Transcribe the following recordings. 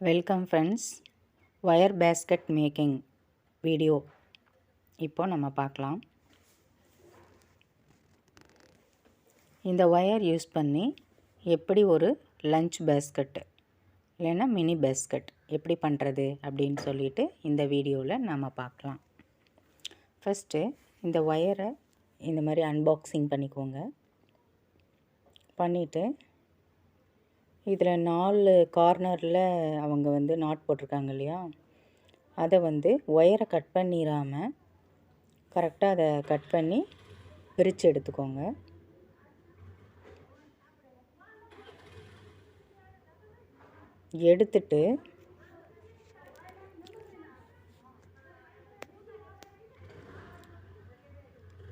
Welcome friends. Wire basket making video இப்போ நம்ம பார்க்கலாம். இந்த ஒயர் யூஸ் பண்ணி எப்படி ஒரு லஞ்ச் பேஸ்கெட் இல்லைன்னா மினி பேஸ்கெட் எப்படி பண்ணுறது அப்படின்னு சொல்லிட்டு இந்த வீடியோவில் நம்ம பார்க்கலாம். ஃபஸ்ட்டு இந்த ஒயரை இந்த மாதிரி அன்பாக்சிங் பண்ணிக்கோங்க. பண்ணிவிட்டு இதில் 4 கார்னரில் அவங்க நாட் போட்டிருக்காங்க இல்லையா, அதை ஒயரை கட் பண்ணிடாமல் கரெக்டாக அதை கட் பண்ணி பிரித்து எடுத்துக்கோங்க. எடுத்துட்டு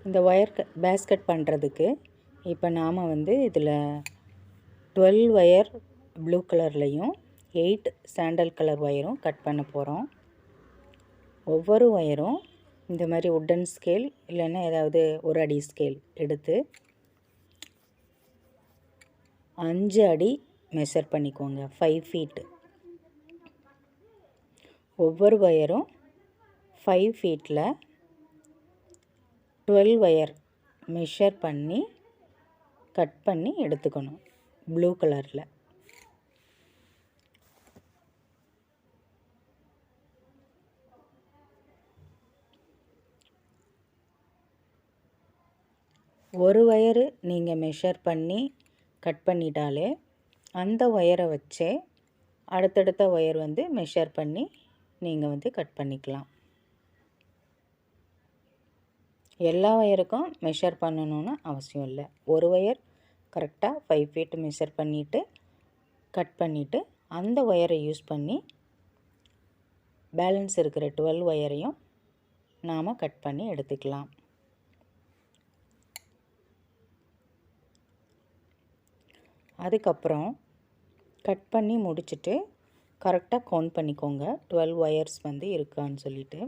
இந்த ஒயர் பேஸ்கெட் பண்ணுறதுக்கு இப்போ நாம் இதில் 12 ஒயர் ப்ளூ கலர்லேயும் 8 சாண்டல் கலர் ஒயரும் கட் பண்ண போகிறோம். ஒவ்வொரு ஒயரும் இந்த மாதிரி உட்டன் ஸ்கேல் இல்லைன்னா ஏதாவது ஒரு அடி ஸ்கேல் எடுத்து 5 அடி மெஷர் பண்ணிக்கோங்க. 5 ஃபீட். ஒவ்வொரு ஒயரும் 5 ஃபீட்டில் 12 ஒயர் மெஷர் பண்ணி கட் பண்ணி எடுத்துக்கணும். ப்ளூ கலரில் ஒரு ஒயரு நீங்கள் மெஷர் பண்ணி கட் பண்ணிட்டாலே அந்த ஒயரை வச்சே அடுத்தடுத்த ஒயர் மெஷர் பண்ணி நீங்கள் கட் பண்ணிக்கலாம். எல்லா ஒயருக்கும் மெஷர் பண்ணணும்னு அவசியம் இல்லை. ஒரு ஒயர் கரெக்டாக 5 ஃபீட் மெஷர் பண்ணிவிட்டு கட் பண்ணிவிட்டு அந்த ஒயரை யூஸ் பண்ணி பேலன்ஸ் இருக்கிற 12 ஒயரையும் நாம் கட் பண்ணி எடுத்துக்கலாம். அதுக்கப்புறம் கட் பண்ணி முடிச்சுட்டு கரெக்டாக கவுண்ட் பண்ணிக்கோங்க 12 ஒயர்ஸ் இருக்கான்னு சொல்லிட்டு.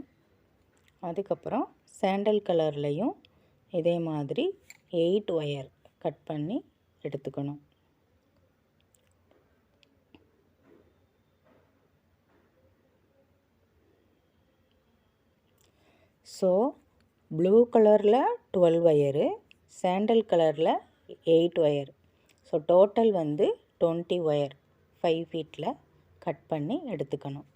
அதுக்கப்புறம் சாண்டல் கலர்லேயும் இதே மாதிரி 8 ஒயர் கட் பண்ணி எடுத்துக்கணும். ஸோ ப்ளூ கலரில் 12 ஒயரு, சாண்டல் கலரில் 8 ஒயர். ஸோ டோட்டல் 20 ஒயர் 5 ஃபீட்டில் கட் பண்ணி எடுத்துக்கணும்.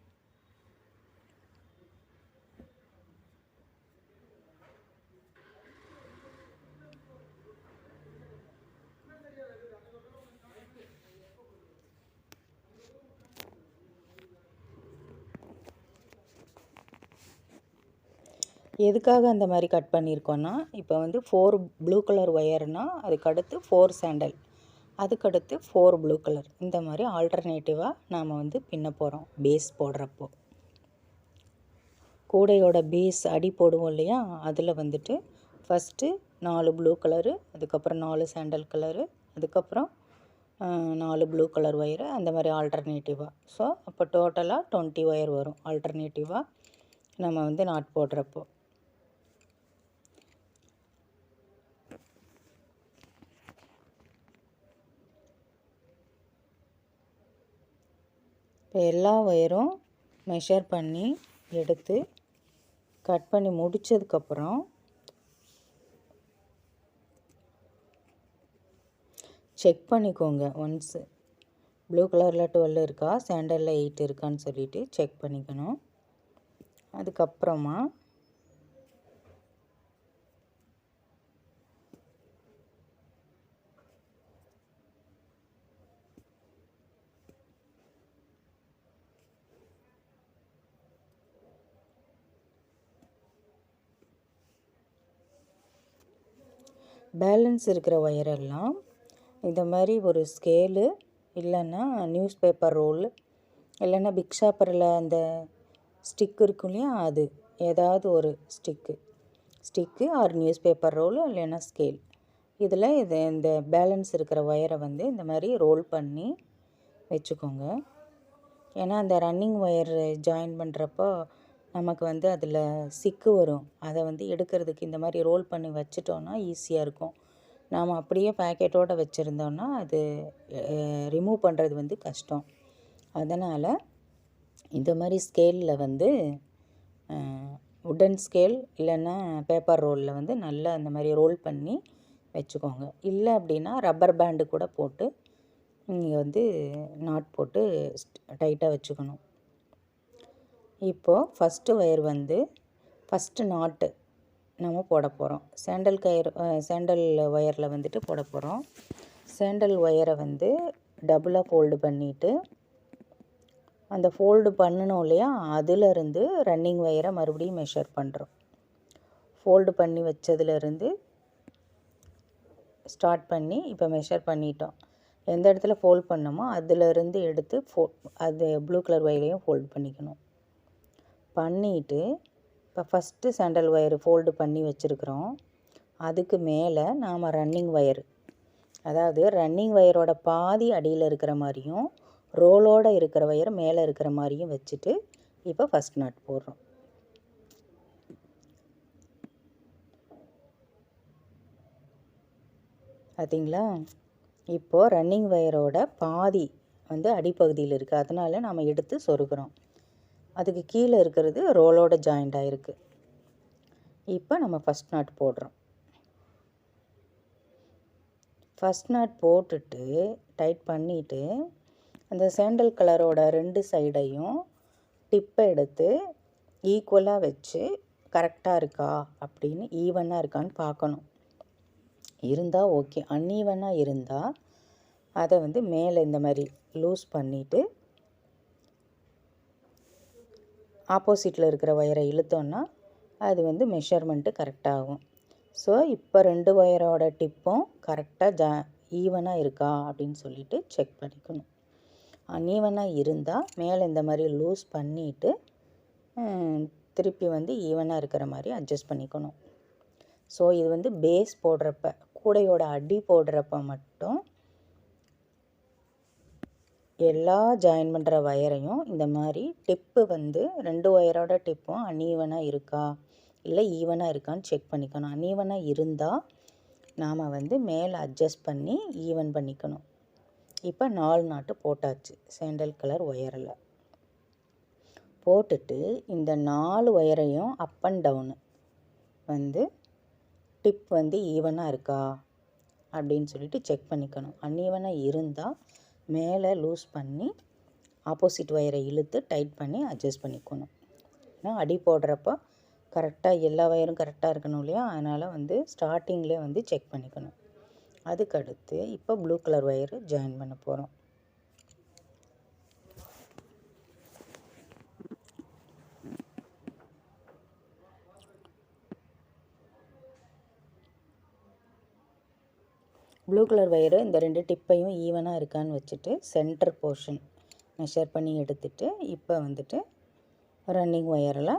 எதுக்காக அந்த மாதிரி கட் பண்ணியிருக்கோன்னா, இப்போ 4 ப்ளூ கலர் ஒயர்னால் அதுக்கடுத்து 4 சாண்டல், அதுக்கடுத்து 4 ப்ளூ கலர், இந்த மாதிரி ஆல்டர்னேட்டிவாக நாம் பின்ன போகிறோம். பேஸ் போடுறப்போ கூடையோட பேஸ் அடி போடுவோம் இல்லையா, அதில் ஃபஸ்ட்டு 4 ப்ளூ கலரு, அதுக்கப்புறம் 4 சாண்டல் கலரு, அதுக்கப்புறம் 4 ப்ளூ கலர் ஒயரு, அந்த மாதிரி ஆல்டர்னேட்டிவாக. ஸோ அப்போ டோட்டலாக 20 ஒயர் வரும் ஆல்டர்னேட்டிவாக நம்ம நாட் போடுறப்போ. இப்போ எல்லா ஒயரும் மெஷர் பண்ணி எடுத்து கட் பண்ணி முடித்ததுக்கப்புறம் செக் பண்ணிக்கோங்க. ஒன்ஸு ப்ளூ கலரில் 12 இருக்கா, சாண்டலில் 8 இருக்கான்னு சொல்லிட்டு செக் பண்ணிக்கணும். அதுக்கப்புறமா பேலன்ஸ் இருக்கிற ஒயரெல்லாம் இந்த மாதிரி ஒரு ஸ்கேலு இல்லைன்னா நியூஸ் பேப்பர் ரோல் இல்லைன்னா பிக் ஷாப்பரில் அந்த ஸ்டிக் இருக்கும் இல்லையா, அது ஏதாவது ஒரு stick or newspaper roll இல்லைன்னா ஸ்கேல், இதில் இந்த பேலன்ஸ் இருக்கிற ஒயரை இந்த மாதிரி ரோல் பண்ணி வச்சுக்கோங்க. ஏன்னா அந்த ரன்னிங் ஒயர் ஜாயின் பண்ணுறப்போ நமக்கு அதில் சிக்கு வரும். அதை எடுக்கிறதுக்கு இந்த மாதிரி ரோல் பண்ணி வச்சிட்டோன்னா ஈஸியாக இருக்கும். நாம் அப்படியே பேக்கெட்டோடு வச்சுருந்தோன்னா அது ரிமூவ் பண்ணுறது கஷ்டம். அதனால் இந்த மாதிரி ஸ்கேலில் வந்து உட்டன் ஸ்கேல் இல்லைன்னா பேப்பர் ரோலில் வந்து நல்லா இந்த மாதிரி ரோல் பண்ணி வச்சுக்கோங்க. இல்லை அப்படின்னா ரப்பர் பேண்டு கூட போட்டு நீங்கள் வந்து நாட் போட்டு டைட்டாக வச்சுக்கணும். இப்போது ஃபஸ்ட்டு ஒயர் வந்து ஃபஸ்ட்டு நாட்டு நம்ம போட போகிறோம். சாண்டல் ஒயரில் வந்துட்டு போட போகிறோம். சாண்டல் ஒயரை வந்து டபுளாக ஃபோல்டு பண்ணிவிட்டு அந்த ஃபோல்டு பண்ணணும் இல்லையா, அதிலிருந்து ரன்னிங் ஒயரை மறுபடியும் மெஷர் பண்ணுறோம். ஃபோல்டு பண்ணி வச்சதுலேருந்து ஸ்டார்ட் பண்ணி இப்போ மெஷர் பண்ணிட்டோம். எந்த இடத்துல ஃபோல்ட் பண்ணோமோ அதிலிருந்து எடுத்து அது ப்ளூ கலர் ஒயரையும் ஃபோல்டு பண்ணிக்கணும். பண்ணிவிட்டு இப்போ ஃபஸ்ட்டு சாண்டல் ஒயர் ஃபோல்டு பண்ணி வச்சுருக்குறோம். அதுக்கு மேலே நாம் ரன்னிங் ஒயர், அதாவது ரன்னிங் ஒயரோட பாதி அடியில் இருக்கிற மாதிரியும் ரோலோடு இருக்கிற ஒயர் மேலே இருக்கிற மாதிரியும் வச்சுட்டு இப்போ ஃபஸ்ட் நாட் போடுறோம். பார்த்தீங்களா? இப்போது ரன்னிங் ஒயரோட பாதி வந்து அடிப்பகுதியில் இருக்குது, அதனால் நாம் எடுத்து சொருகிறோம். அதுக்கு கீழே இருக்கிறது ரோலோட ஜாயிண்ட் ஆகிருக்கு. இப்போ நம்ம ஃபஸ்ட் நாட் போடுறோம். ஃபஸ்ட் நாட் போட்டுட்டு டைட் பண்ணிவிட்டு அந்த சாண்டல் கலரோட 2 சைடையும் டிப்பை எடுத்து ஈக்குவலாக வச்சு கரெக்டாக இருக்கா அப்படின்னு, ஈவனாக இருக்கான்னு பார்க்கணும். இருந்தால் ஓகே, அன்ஈவனாக இருந்தால் அதை வந்து மேலே இந்த மாதிரி லூஸ் பண்ணிவிட்டு ஆப்போசிட்டில் இருக்கிற ஒயரை இழுத்தோன்னா அது வந்து மெஷர்மெண்ட்டு கரெக்டாகும். ஸோ இப்போ 2 ஒயரோட டிப்பும் கரெக்டாக ஈவனாக இருக்கா அப்படின்னு சொல்லிட்டு செக் பண்ணிக்கணும். அன்ஈவனாக இருந்தால் மேலே இந்த மாதிரி லூஸ் பண்ணிவிட்டு திருப்பி வந்து ஈவனாக இருக்கிற மாதிரி அட்ஜஸ்ட் பண்ணிக்கணும். ஸோ இது வந்து பேஸ் போடுறப்ப, கூடையோட அடி போடுறப்ப மட்டும் எல்லா ஜாயின் பண்ணுற ஒயரையும் இந்த மாதிரி டிப்பு வந்து 2 ஒயரோட டிப்பும் அன்ஈவனாக இருக்கா இல்லை ஈவனாக இருக்கான்னு செக் பண்ணிக்கணும். அன்ஈவனாக இருந்தால் நாம் வந்து மேலே அட்ஜஸ்ட் பண்ணி ஈவன் பண்ணிக்கணும். இப்போ 4 நாட்டு போட்டாச்சு சாண்டல் கலர் ஒயரில். போட்டுட்டு இந்த 4 ஒயரையும் அப் அண்ட் டவுனு வந்து டிப் வந்து ஈவனாக இருக்கா அப்படின்னு சொல்லிட்டு செக் பண்ணிக்கணும். அன்ஈவனாக இருந்தால் மேலே லூஸ் பண்ணி ஆப்போசிட் ஒயரை இழுத்து டைட் பண்ணி அட்ஜஸ்ட் பண்ணிக்கணும். ஏன்னா அடி போடுறப்போ கரெக்டாக எல்லா ஒயரும் கரெக்டாக இருக்கணும் இல்லையா, அதனால் வந்து ஸ்டார்டிங்லேயே வந்து செக் பண்ணிக்கணும். அதுக்கடுத்து இப்போ ப்ளூ கலர் ஒயரு ஜாயின் பண்ண போகிறோம். ப்ளூ கலர் ஒயரு இந்த 2 டிப்பையும் ஈவனாக இருக்கான்னு வச்சுட்டு சென்டர் போர்ஷன் மெஷர் பண்ணி எடுத்துட்டு இப்போ வந்துட்டு ரன்னிங் ஒயரில்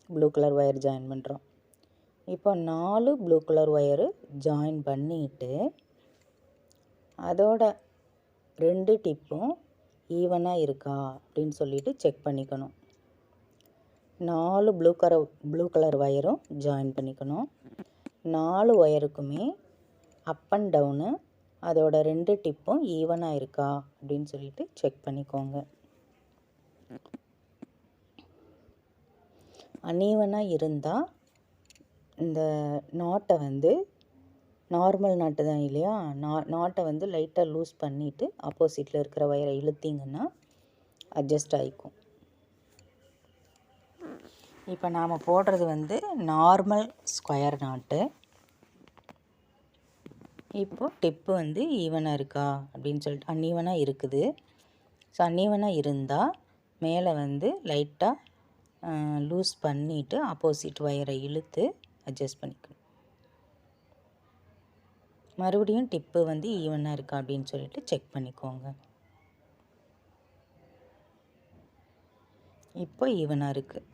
ப்ளூ கலர் ஒயர் ஜாயின் பண்ணுறோம். இப்போ 4 ப்ளூ கலர் ஒயரு ஜாயின் பண்ணிட்டு அதோட 2 டிப்பும் ஈவனாக இருக்கா அப்படின்னு சொல்லிட்டு செக் பண்ணிக்கணும். 4 ப்ளூ கலர் ஒயரும் ஜாயின் பண்ணிக்கணும். 4 ஒயருக்குமே அப் அண்ட் டவுனு அதோட 2 டிப்பும் ஈவனாக இருக்கா அப்படின்னு சொல்லிட்டு செக் பண்ணிக்கோங்க. அன்ஈவனாக இருந்தால் இந்த நாட்டை வந்து நார்மல் நாட்டு தான் இல்லையா, நாட்டை வந்து லைட்டாக லூஸ் பண்ணிவிட்டு ஆப்போசிட்டில் இருக்கிற ஒயரை இழுத்திங்கன்னா அட்ஜஸ்ட் ஆகிக்கும். இப்போ நாம் போடுறது வந்து நார்மல் ஸ்கொயர் நாட்டு. இப்போது டிப்பு வந்து ஈவனாக இருக்கா அப்படின்னு சொல்லிட்டு அன்ஈவனாக இருக்குது. ஸோ அன்ஈவனாக இருந்தால் மேலே வந்து லைட்டாக லூஸ் பண்ணிவிட்டு ஆப்போசிட் ஒயரை இழுத்து அட்ஜஸ்ட் பண்ணிக்கணும். மறுபடியும் டிப்பு வந்து ஈவனாக இருக்கா அப்படின்னு சொல்லிட்டு செக் பண்ணிக்கோங்க. இப்போ ஈவனாக இருக்குது.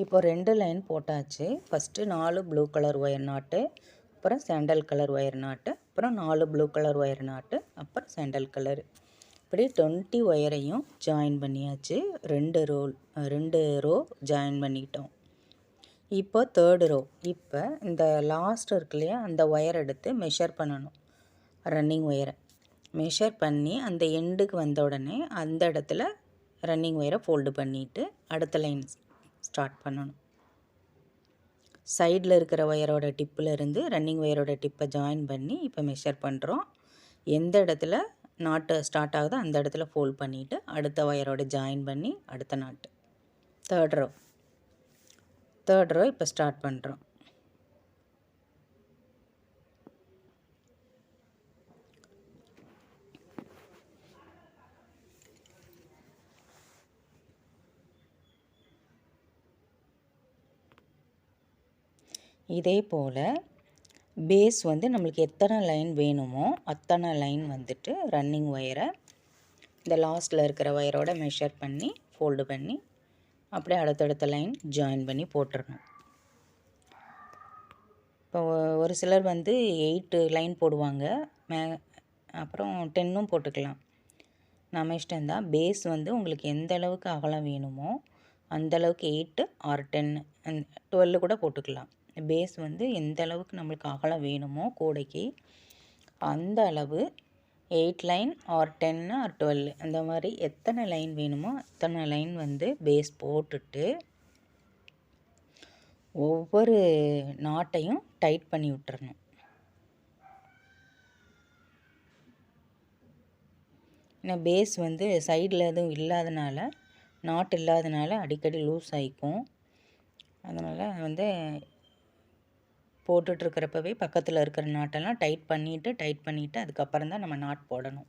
இப்போ 2 லைன் போட்டாச்சு. ஃபஸ்ட்டு 4 ப்ளூ கலர் ஒயர் நாட்டு, அப்புறம் சாண்டல் கலர் ஒயர் நாட்டு, அப்புறம் 4 ப்ளூ கலர் ஒயர் நாட்டு, அப்புறம் சாண்டல் கலர். இப்படி 20 ஒயரையும் ஜாயின் பண்ணியாச்சு. 2 ரோ ஜாயின் பண்ணிட்டோம். இப்போ தேர்டு ரோ. இப்போ இந்த லாஸ்ட் இருக்கு இல்லையா, அந்த ஒயர் எடுத்து மெஷர் பண்ணணும். ரன்னிங் ஒயரை மெஷர் பண்ணி அந்த எண்டுக்கு வந்த உடனே அந்த இடத்துல ரன்னிங் ஒயரை ஃபோல்டு பண்ணிவிட்டு அடுத்த லைன் ஸ்டார்ட் பண்ணணும். சைடில் இருக்கிற ஒயரோட டிப்பில் இருந்து ரன்னிங் ஒயரோட டிப்பை ஜாயின் பண்ணி இப்போ மெஷர் பண்ணுறோம். எந்த இடத்துல நாட்டு ஸ்டார்ட் ஆகுதோ அந்த இடத்துல ஃபோல்ட் பண்ணிவிட்டு அடுத்த ஒயரோட ஜாயின் பண்ணி அடுத்த நாட்டு. தேர்ட் ரோ இப்போ ஸ்டார்ட் பண்ணுறோம். இதே போல் பேஸ் வந்து நம்மளுக்கு எத்தனை லைன் வேணுமோ அத்தனை லைன் வந்துட்டு ரன்னிங் ஒயரை இந்த லாஸ்ட்டில் இருக்கிற ஒயரோட மெஷர் பண்ணி ஃபோல்டு பண்ணி அப்படியே அடுத்தடுத்த லைன் ஜாயின் பண்ணி போட்டுடணும். இப்போ ஒரு சிலர் வந்து 8 லைன் போடுவாங்க, அப்புறம் 10ம் போட்டுக்கலாம். நம்ம இஷ்டம்தான். பேஸ் வந்து உங்களுக்கு எந்த அளவுக்கு அகலம் வேணுமோ அந்த அளவுக்கு 8 ஆர் 10 12 கூட போட்டுக்கலாம். பேஸ் வந்து எந்த அளவுக்கு நம்மளுக்கு அகலம் வேணுமோ கூடைக்கு அந்த அளவு 8 லைன் ஆர் 10 ஆர் 12 அந்த மாதிரி எத்தனை லைன் வேணுமோ அத்தனை லைன் வந்து பேஸ் போட்டுட்டு ஒவ்வொரு நாட்டையும் டைட் பண்ணி விட்டுறணும். ஏன்னா பேஸ் வந்து சைடில் எதுவும் இல்லாதனால, நாட் இல்லாதனால அடிக்கடி லூஸ் ஆகிக்கும். அதனால் வந்து போட்டுட்ருக்கிறப்பவே பக்கத்தில் இருக்கிற நாட்டெல்லாம் டைட் பண்ணிவிட்டு அதுக்கப்புறம் தான் நம்ம நாட் போடணும்.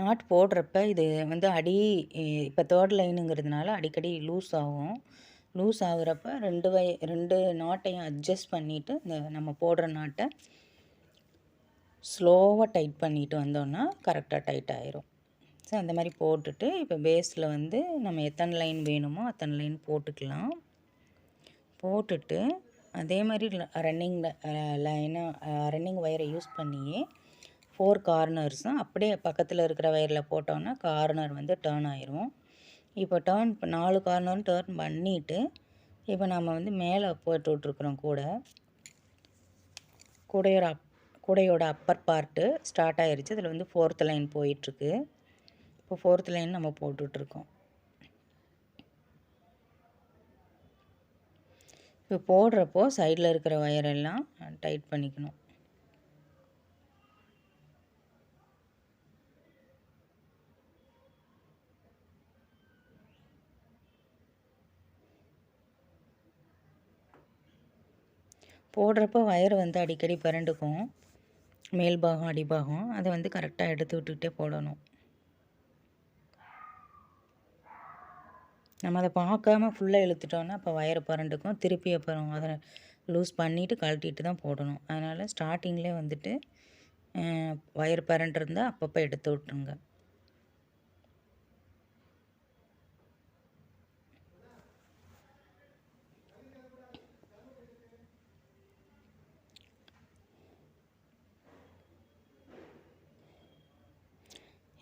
நாட் போடுறப்ப இது வந்து இப்போ தேர்ட் லைனுங்கிறதுனால அடிக்கடி லூஸ் ஆகும். லூஸ் ஆகுறப்ப ரெண்டு நாட்டையும் அட்ஜஸ்ட் பண்ணிவிட்டு இந்த நம்ம போடுற நாட்டை ஸ்லோவாக டைட் பண்ணிட்டு வந்தோன்னா கரெக்டாக டைட் ஆயிரும். ஸோ அந்த மாதிரி போட்டுட்டு இப்போ பேஸில் வந்து நம்ம எத்தனை லைன் வேணுமோ அத்தனை லைன் போட்டுக்கலாம். போட்டுட்டு அதே மாதிரி ரன்னிங் ஒயரை யூஸ் பண்ணியே 4 கார்னர்ஸும் அப்படியே பக்கத்தில் இருக்கிற ஒயரில் போட்டோன்னா கார்னர் வந்து டேர்ன் ஆயிரும். இப்போ 4 கார்னரும் டேர்ன் பண்ணிவிட்டு இப்போ நம்ம வந்து மேலே போட்டு விட்ருக்குறோம். கூடையோட அப்பர் பார்ட்டு ஸ்டார்ட் ஆகிருச்சு. அதில் வந்து 4th லைன் போயிட்டுருக்கு. இப்போ 4th லைன் நம்ம போட்டுட்ருக்கோம். இப்போ போடுறப்போ சைடில் இருக்கிற ஒயரெல்லாம் டைட் பண்ணிக்கணும். போடுறப்போ ஒயர் வந்து அடிக்கடி பரண்டுக்கும், மேல் பாகம் அடிபாகம். அதை வந்து கரெக்டாக எடுத்து விட்டுக்கிட்டே போடணும். நம்ம அதை பார்க்காம ஃபுல்லாக இழுத்துட்டோன்னா அப்போ ஒயர் பரண்டுக்கும். திருப்பி அப்புறம் அதை லூஸ் பண்ணிவிட்டு கழட்டிட்டு தான் போடணும். அதனால் ஸ்டார்டிங்லேயே வந்துட்டு ஒயர் பரண்டு இருந்தால் அப்பப்போ எடுத்து விட்டுருங்க.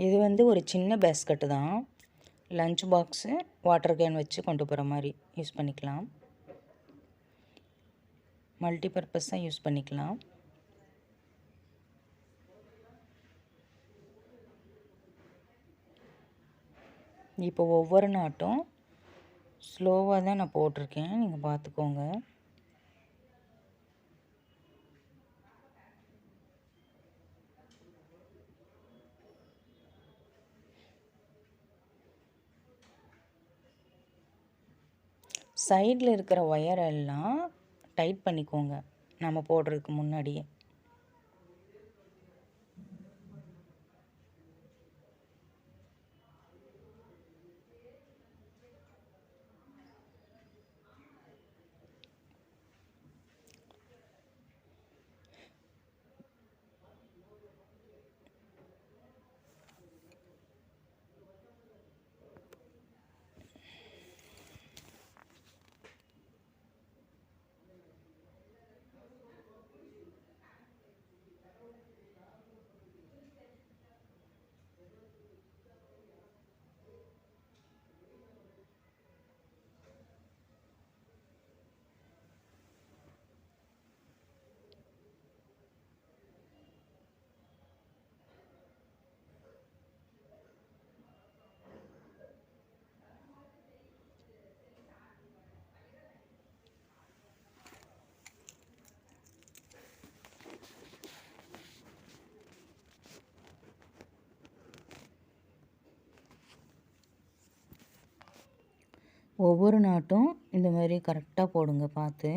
இது வந்து ஒரு சின்ன பேஸ்கெட்டு தான். லஞ்ச் பாக்ஸு, வாட்டர் கேன் வச்சு கொண்டு போகிற மாதிரி யூஸ் பண்ணிக்கலாம். மல்டி பர்பஸாக யூஸ் பண்ணிக்கலாம். இப்போ ஒவ்வொரு நாட்டும் ஸ்லோவாக தான் நான் போட்டிருக்கேன், நீங்கள் பார்த்துக்கோங்க. சைடில் இருக்கிற ஒயரெல்லாம் டைட் பண்ணிக்கோங்க நம்ம போடுறதுக்கு முன்னாடியே. ஒவ்வொரு நாட்டும் இந்த மாதிரி கரெக்டாக போடுங்க பார்த்து.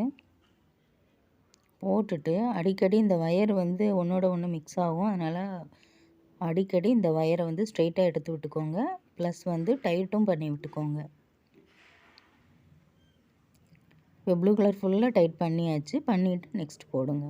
போட்டுட்டு அடிக்கடி இந்த ஒயர் வந்து ஒன்றோட ஒன்று மிக்ஸ் ஆகும். அதனால் அடிக்கடி இந்த ஒயரை வந்து ஸ்ட்ரெயிட்டாக எடுத்து விட்டுக்கோங்க. ப்ளஸ் வந்து டைட்டும் பண்ணி விட்டுக்கோங்க. இப்போ ப்ளூ கலர் ஃபுல்லாக டைட் பண்ணியாச்சு. பண்ணிவிட்டு நெக்ஸ்ட் போடுங்க.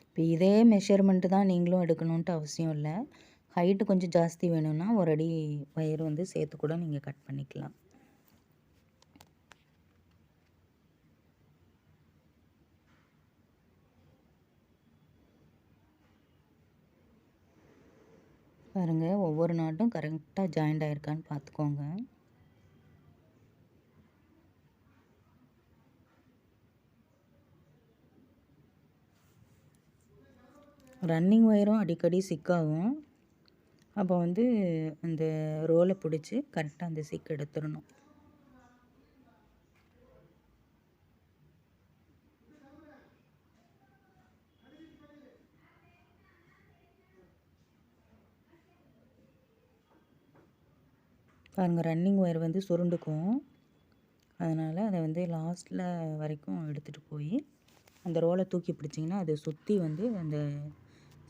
இப்போ இதே மெஷர்மெண்ட்டு தான் நீங்களும் எடுக்கணுன்ட்டு அவசியம் இல்லை. ஹைட்டு கொஞ்சம் ஜாஸ்தி வேணும்னா ஒரு அடி ஒயர் வந்து சேர்த்து கூட நீங்கள் கட் பண்ணிக்கலாம். பாருங்கள், ஒவ்வொரு நாட்டும் கரெக்டாக ஜாயிண்ட் ஆகிருக்கான்னு பார்த்துக்கோங்க. ரன்னிங் ஒயரும் அடிக்கடி சிக்காகும். அப்போ வந்து அந்த ரோலை பிடிச்சி கரெக்டாக அந்த சிக்கு எடுத்துடணும். பாருங்கள், ரன்னிங் ஒயர் வந்து சுருண்டுக்கும். அதனால் அதை வந்து லாஸ்ட்டில் வரைக்கும் எடுத்துகிட்டு போய் அந்த ரோலை தூக்கி பிடிச்சிங்கன்னா அதை சுற்றி வந்து அந்த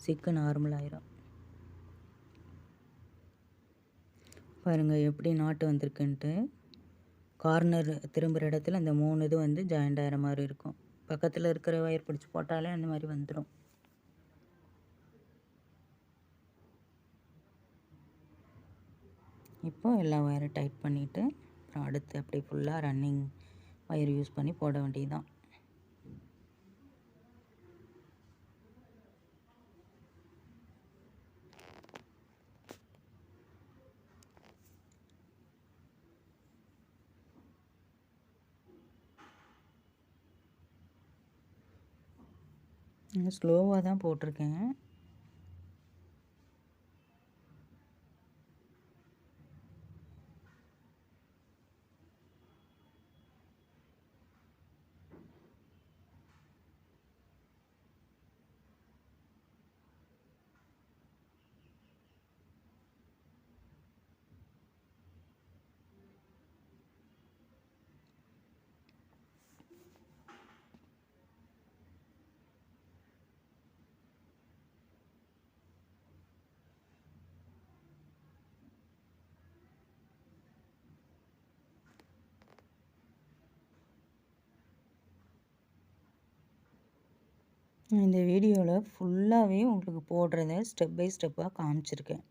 சிக்கு நார்மலாகிடும். பாருங்கள் எப்படி நாட்டு வந்திருக்குன்ட்டு. கார்னர் திரும்புகிற இடத்துல அந்த 3 இது வந்து ஜாயிண்ட் ஆகிற மாதிரி இருக்கும். பக்கத்தில் இருக்கிற ஒயர் பிடிச்சி போட்டாலே அந்த மாதிரி வந்துடும். இப்போ எல்லா ஒயரும் டைட் பண்ணிவிட்டு அப்புறம் அடுத்து அப்படி ஃபுல்லாக ரன்னிங் ஒயர் யூஸ் பண்ணி போட வேண்டியதுதான். ஸ்லோவாக தான் போட்டிருக்கேன். இந்த வீடியோவில் ஃபுல்லாகவே உங்களுக்கு போடுறத ஸ்டெப் பை ஸ்டெப்பாக காமிச்சிருக்கேன்.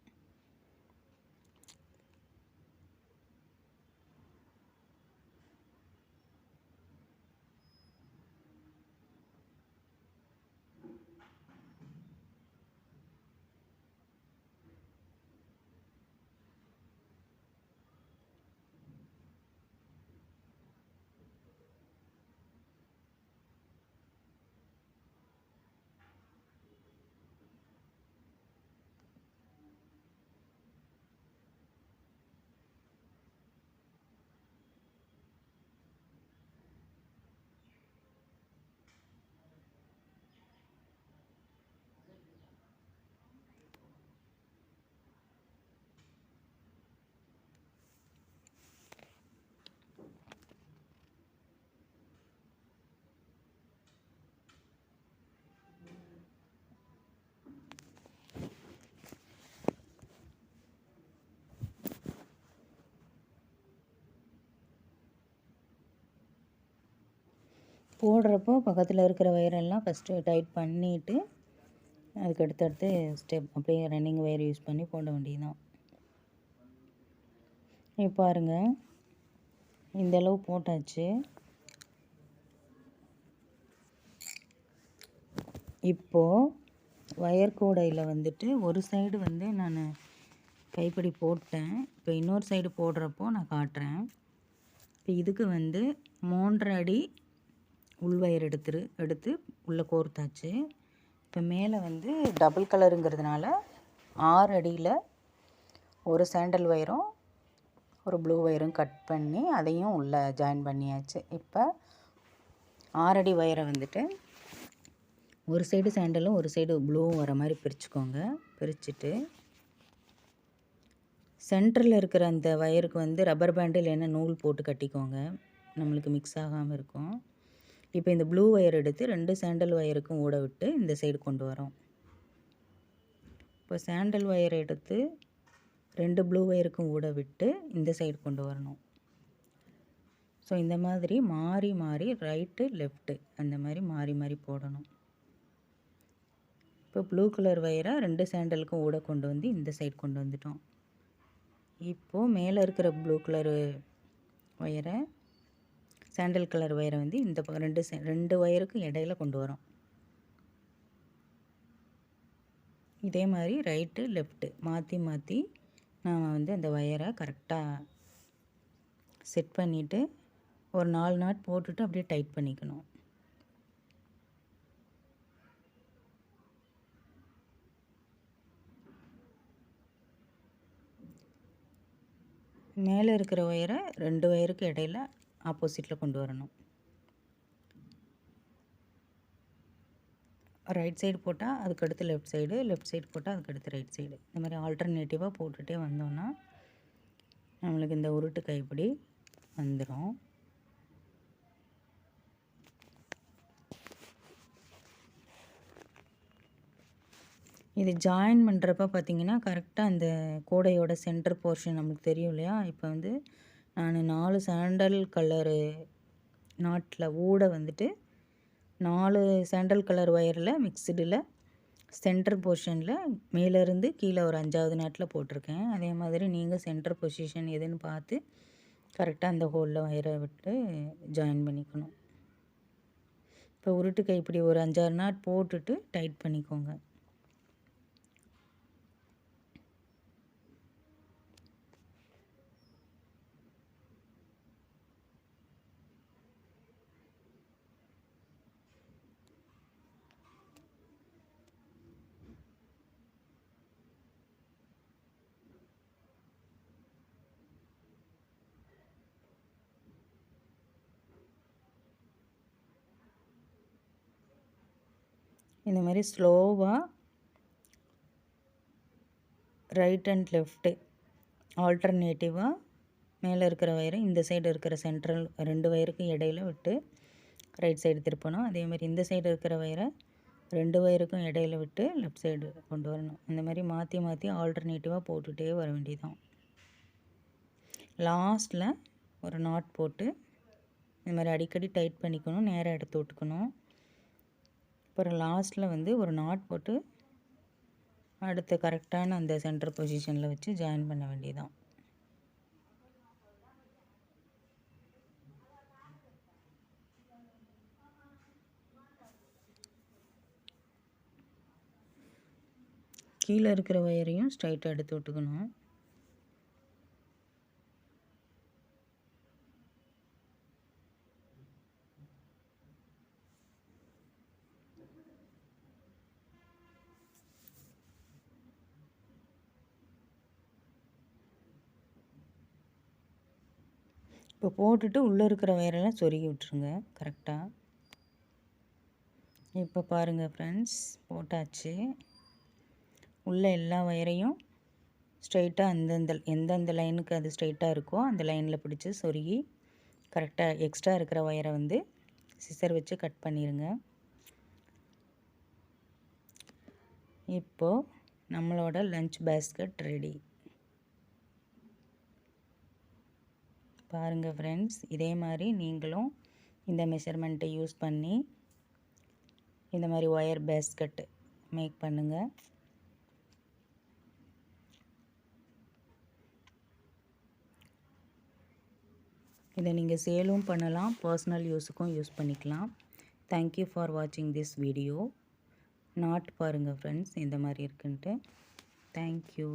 போடுறப்போ பக்கத்தில் இருக்கிற ஒயரெல்லாம் ஃபஸ்ட்டு டைட் பண்ணிவிட்டு அதுக்கு அடுத்தடுத்து ஸ்டெப் அப்படியே ரன்னிங் ஒயர் யூஸ் பண்ணி போட வேண்டியதுதான். இப்போ பாருங்கள், இந்தளவு போட்டாச்சு. இப்போது ஒயர் கூடையில் வந்துட்டு ஒரு சைடு வந்து நான் கைப்பிடி போட்டேன். இப்போ இன்னொரு சைடு போடுறப்போ நான் காட்டுறேன். இப்போ இதுக்கு வந்து 3.5 அடி உள் ஒயர் எடுத்து உள்ளே கோர்த்தாச்சு. இப்போ மேலே வந்து டபுள் கலருங்கிறதுனால 6 அடியில் ஒரு சாண்டல் ஒயரும் ஒரு ப்ளூ ஒயரும் கட் பண்ணி அதையும் உள்ளே ஜாயின் பண்ணியாச்சு. இப்போ 6 அடி ஒயரை வந்துட்டு ஒரு சைடு சாண்டலும் ஒரு சைடு ப்ளூவும் வர மாதிரி பிரிச்சுக்கோங்க. பிரிச்சுட்டு சென்டரில் இருக்கிற அந்த ஒயருக்கு வந்து ரப்பர் பேண்டு இல்லைன்னா நூல் போட்டு கட்டிக்கோங்க, நம்மளுக்கு மிக்ஸ் ஆகாமல் இருக்கும். இப்போ இந்த ப்ளூ ஒயர் எடுத்து 2 சாண்டல் ஒயருக்கும் ஊட விட்டு இந்த சைடு கொண்டு வரோம். இப்போ சாண்டல் ஒயர் எடுத்து 2 ப்ளூ ஒயருக்கும் ஊட விட்டு இந்த சைடு கொண்டு வரணும். ஸோ இந்த மாதிரி மாறி மாறி ரைட்டு லெஃப்ட்டு அந்த மாதிரி மாறி மாறி போடணும். இப்போ ப்ளூ கலர் ஒயரை 2 சாண்டலுக்கும் ஊட கொண்டு வந்து இந்த சைடு கொண்டு வந்துட்டோம். இப்போது மேலே இருக்கிற ப்ளூ கலர் ஒயரை சாண்டல் கலர் ஒயரை வந்து இந்த பக்கம் 2 ஒயருக்கும் இடையில கொண்டு வரோம். இதே மாதிரி ரைட்டு லெஃப்ட்டு மாற்றி மாற்றி நாம் வந்து அந்த ஒயரை கரெக்டாக செட் பண்ணிவிட்டு ஒரு 4 நாட் போட்டுட்டு அப்படியே டைட் பண்ணிக்கணும். மேலே இருக்கிற ஒயரை 2 ஒயருக்கு இடையில ஆப்போசிட்டில் கொண்டு வரணும். ரைட் சைடு போட்டால் அதுக்கடுத்து லெஃப்ட் சைடு போட்டால் அதுக்கடுத்து ரைட் சைடு, இந்த மாதிரி ஆல்டர்னேட்டிவாக போட்டுகிட்டே வந்தோன்னா நம்மளுக்கு இந்த உருட்டு கைப்பிடி வந்துடும். இது ஜாயின் பண்ணுறப்ப பார்த்திங்கன்னா கரெக்டாக அந்த கூடையோட சென்டர் போர்ஷன் நம்மளுக்கு தெரியும் இல்லையா. இப்போ வந்து நான் 4 சாண்டல் கலரு நாட்டில் ஊட வந்துட்டு 4 சாண்டல் கலர் ஒயரில் மிக்சடில் சென்டர் போர்ஷனில் மேலேருந்து கீழே ஒரு 5வது நாட்டில் போட்டிருக்கேன். அதே மாதிரி நீங்கள் சென்டர் பொசிஷன் எதுன்னு பார்த்து கரெக்டாக அந்த ஹோலில் ஒயரை விட்டு ஜாயின் பண்ணிக்கணும். இப்போ உருட்டு கைப்பிடி ஒரு 5-6 நாட் போட்டுட்டு டைட் பண்ணிக்கோங்க. இந்த மாதிரி ஸ்லோவாக ரைட் அண்ட் லெஃப்ட்டு ஆல்டர்னேட்டிவாக மேலே இருக்கிற ஒயரை இந்த சைடு இருக்கிற சென்ட்ரல் 2 ஒயருக்கும் இடையில விட்டு ரைட் சைடு திருப்பணும். அதேமாதிரி இந்த சைடு இருக்கிற ஒயரை 2 ஒயருக்கும் இடையில விட்டு லெஃப்ட் சைடு கொண்டு வரணும். இந்த மாதிரி மாற்றி மாற்றி ஆல்டர்னேட்டிவாக போட்டுகிட்டே வர வேண்டியதான். லாஸ்ட்டில் ஒரு நாட் போட்டு இந்த மாதிரி அடிக்கடி டைட் பண்ணிக்கணும், நேராக எடுத்து விட்டுக்கணும். அப்புறம் லாஸ்ட்டில் வந்து ஒரு நாட் போட்டு அடுத்து கரெக்டான அந்த சென்டர் பொசிஷனில் வச்சு ஜாயின் பண்ண வேண்டியதான். கீழே இருக்கிற ஒயரையும் ஸ்ட்ரைட்டாக எடுத்து விட்டுக்கணும். இப்போ போட்டுட்டு உள்ளே இருக்கிற ஒயரெல்லாம் சொருகி விட்டுருங்க கரெக்டாக. இப்போ பாருங்கள் ஃப்ரெண்ட்ஸ், போட்டாச்சு. உள்ள எல்லா ஒயரையும் ஸ்ட்ரைட்டாக எந்தெந்த லைனுக்கு அது ஸ்ட்ரைட்டாக இருக்கோ அந்த லைனில் பிடிச்சி சொருகி கரெக்டாக எக்ஸ்ட்ரா இருக்கிற ஒயரை வந்து சிசர் வச்சு கட் பண்ணிடுங்க. இப்போது நம்மளோட லஞ்ச் பேஸ்கெட் ரெடி. பாருங்கள் ஃப்ரெண்ட்ஸ், இதே மாதிரி நீங்களும் இந்த மெஷர்மெண்ட்டை யூஸ் பண்ணி இந்த மாதிரி ஒயர் பேஸ்கெட் மேக் பண்ணுங்கள். இதை நீங்கள் சேலும் பண்ணலாம், பர்சனல் யூஸுக்கும் யூஸ் பண்ணிக்கலாம். தேங்க்யூ ஃபார் வாட்சிங் திஸ் வீடியோ. நாட் பாருங்கள் ஃப்ரெண்ட்ஸ் இந்த மாதிரி இருக்குன்ட்டு. தேங்க்யூ.